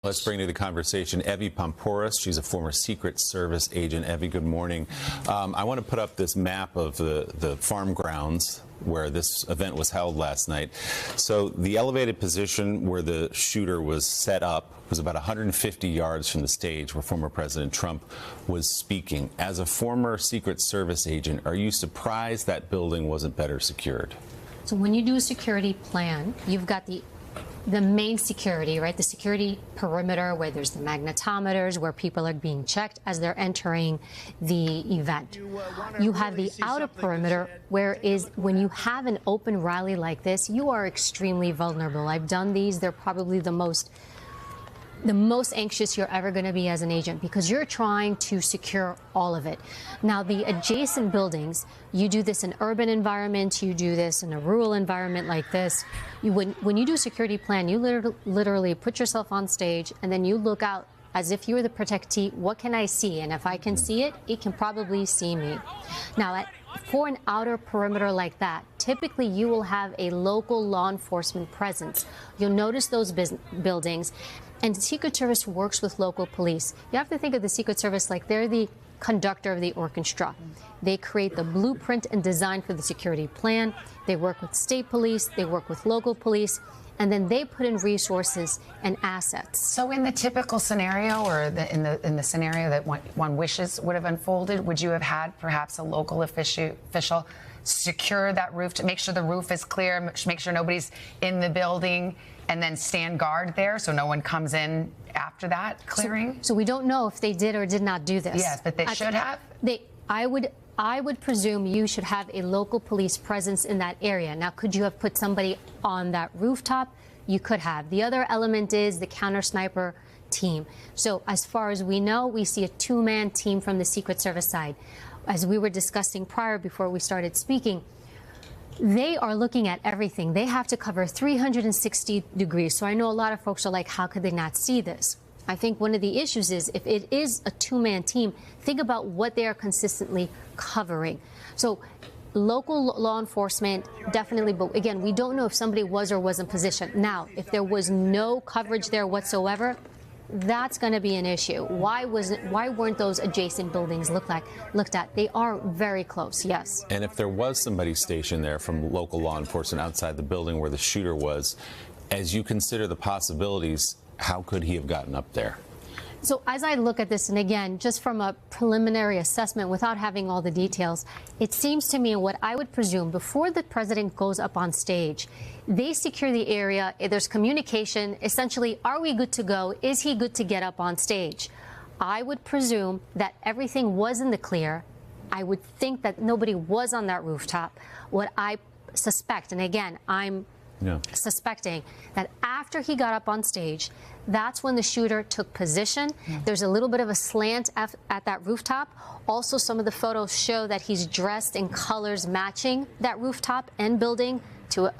Let's bring to the conversation Evy Poumpouras. She's a former Secret Service agent. Evy, good morning. I want to put up this map of the farm grounds where this event was held last night. So the elevated position where the shooter was set up was about 150 yards from the stage where former President Trump was speaking. As a former Secret Service agent, are you surprised that building wasn't better secured? So when you do a security plan, you've got the main security, right? The security perimeter where there's the magnetometers, where people are being checked as they're entering the event. You have the outer perimeter, whereas when you have an open rally like this, you are extremely vulnerable. I've done these. They're probably the most anxious you're ever going to be as an agent because you're trying to secure all of it. Now, the adjacent buildings, you do this in urban environments, you do this in a rural environment like this. When you do a security plan, you literally put yourself on stage and then you look out as if you were the protectee. What can I see? And if I can see it, it can probably see me. Now, for an outer perimeter like that, typically you will have a local law enforcement presence. You'll notice those buildings. And the Secret Service works with local police. You have to think of the Secret Service like they're the conductor of the orchestra. They create the blueprint and design for the security plan. They work with state police. They work with local police. And then they put in resources and assets. So in the typical scenario, or in the scenario that one wishes would have unfolded, would you have had perhaps a local official secure that roof to make sure the roof is clear, make sure nobody's in the building, and then stand guard there so no one comes in after that clearing? So we don't know if they did or did not do this. Yes, but they should have? I would presume you should have a local police presence in that area. Now, could you have put somebody on that rooftop? You could have. The other element is the counter sniper team. So as far as we know, we see a two-man team from the Secret Service side. As we were discussing prior before we started speaking, they are looking at everything. They have to cover 360 degrees. So I know a lot of folks are like, how could they not see this? I think one of the issues is if it is a two-man team, think about what they are consistently covering. So local law enforcement, definitely. But again, we don't know if somebody was or wasn't positioned. Now, if there was no coverage there whatsoever, that's going to be an issue. Why weren't those adjacent buildings looked at? They are very close, yes. And if there was somebody stationed there from local law enforcement outside the building where the shooter was, as you consider the possibilities, how could he have gotten up there? So as I look at this, and again, just from a preliminary assessment without having all the details, it seems to me what I would presume before the president goes up on stage, they secure the area. There's communication. Essentially, are we good to go? Is he good to get up on stage? I would presume that everything was in the clear. I would think that nobody was on that rooftop. What I suspect, and again, I'm suspecting that after he got up on stage, that's when the shooter took position. There's a little bit of a slant at that rooftop. Also, some of the photos show that he's dressed in colors matching that rooftop and building to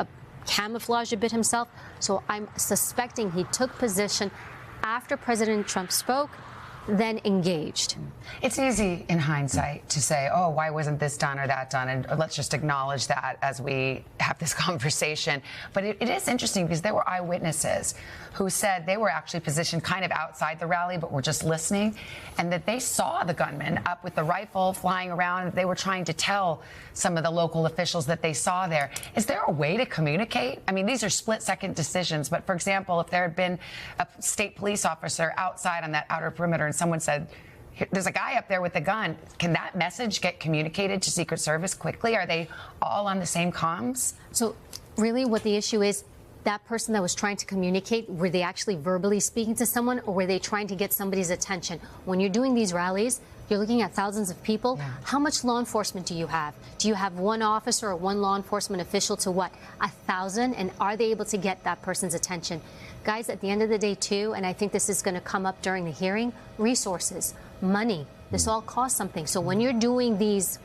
camouflage a bit himself. So I'm suspecting he took position after President Trump spoke, then engaged. It's easy in hindsight to say, oh, why wasn't this done or that done? And let's just acknowledge that as we have this conversation. But it is interesting because there were eyewitnesses who said they were actually positioned kind of outside the rally, but were just listening, and that they saw the gunman up with the rifle flying around. They were trying to tell some of the local officials that they saw there. Is there a way to communicate? I mean, these are split-second decisions, but for example, if there had been a state police officer outside on that outer perimeter and someone said, there's a guy up there with a gun, can that message get communicated to Secret Service quickly? Are they all on the same comms? So really what the issue is, that person that was trying to communicate, were they actually verbally speaking to someone, or were they trying to get somebody's attention? When you're doing these rallies, you're looking at thousands of people. Yeah. How much law enforcement do you have? Do you have one officer or one law enforcement official to what? 1,000? And are they able to get that person's attention? Guys, at the end of the day, too, and I think this is going to come up during the hearing, resources, money, this all costs something. So when you're doing these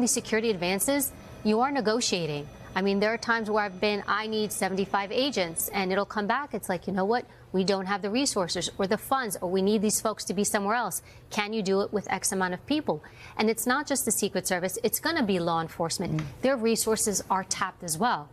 security advances, you are negotiating. I mean, there are times where I need 75 agents, and it'll come back. It's like, you know what? We don't have the resources or the funds, or we need these folks to be somewhere else. Can you do it with X amount of people? And it's not just the Secret Service. It's going to be law enforcement. Their resources are tapped as well.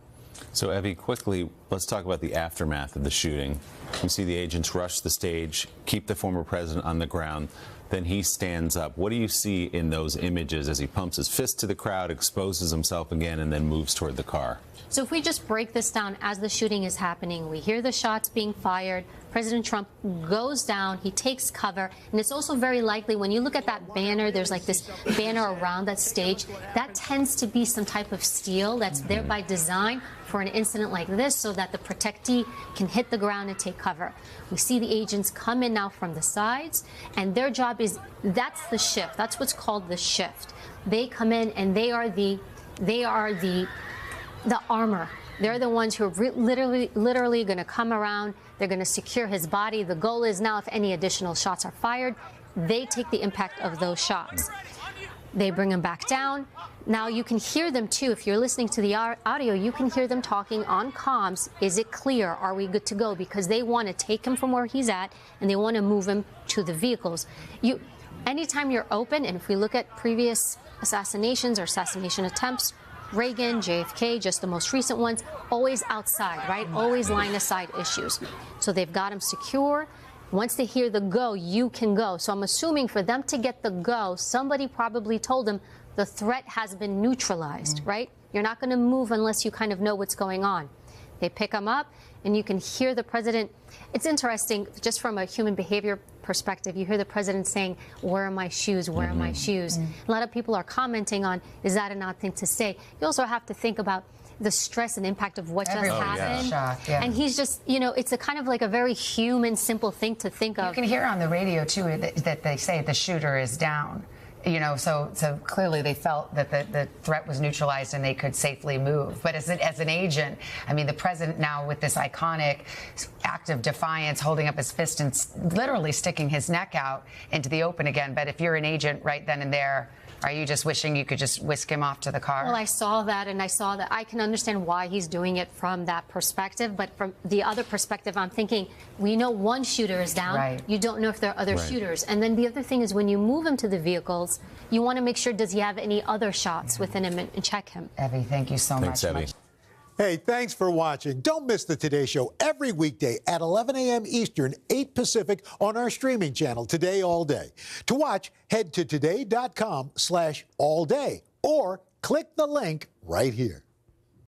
So, Evy, quickly, let's talk about the aftermath of the shooting. We see the agents rush the stage, keep the former president on the ground. Then he stands up. What do you see in those images as he pumps his fist to the crowd, exposes himself again, and then moves toward the car? So if we just break this down, as the shooting is happening, we hear the shots being fired. President Trump goes down, he takes cover, and it's also very likely when you look at that banner, there's like this banner around that stage, that tends to be some type of steel that's there by design for an incident like this so that the protectee can hit the ground and take cover. We see the agents come in now from the sides, and their job is, that's the shift. That's what's called the shift. They come in and they are the armor. They're the ones who are literally going to come around. They're going to secure his body. The goal is now, if any additional shots are fired, they take the impact of those shots. They bring him back down. Now you can hear them too. If you're listening to the audio, you can hear them talking on comms. Is it clear? Are we good to go? Because they want to take him from where he's at and they want to move him to the vehicles. Anytime you're open, and if we look at previous assassinations or assassination attempts, Reagan, JFK, just the most recent ones, always outside, right? Always line of sight issues. So they've got him secure. Once they hear the go, you can go. So I'm assuming for them to get the go, somebody probably told them the threat has been neutralized, right? You're not going to move unless you kind of know what's going on. They pick him up, and you can hear the president. It's interesting, just from a human behavior perspective, you hear the president saying, where are my shoes? Where are my shoes? A lot of people are commenting on, is that an odd thing to say? You also have to think about the stress and impact of what just happened. Yeah. And he's just, it's a kind of like a very human, simple thing to think of. You can hear on the radio, too, that they say the shooter is down. So clearly they felt that the threat was neutralized and they could safely move. But as an agent, I mean, the president now with this iconic act of defiance, holding up his fist and literally sticking his neck out into the open again. But if you're an agent right then and there, are you just wishing you could just whisk him off to the car? Well, I saw that, and I saw that. I can understand why he's doing it from that perspective. But from the other perspective, I'm thinking, we know one shooter is down. Right. You don't know if there are other shooters. And then the other thing is when you move him to the vehicles, you want to make sure, does he have any other shots within him and check him. Evy, thank you so Thanks, much. Evy. Hey, thanks for watching. Don't miss the Today Show every weekday at 11 a.m. Eastern, 8 Pacific on our streaming channel, Today All Day. To watch, head to today.com/allday or click the link right here.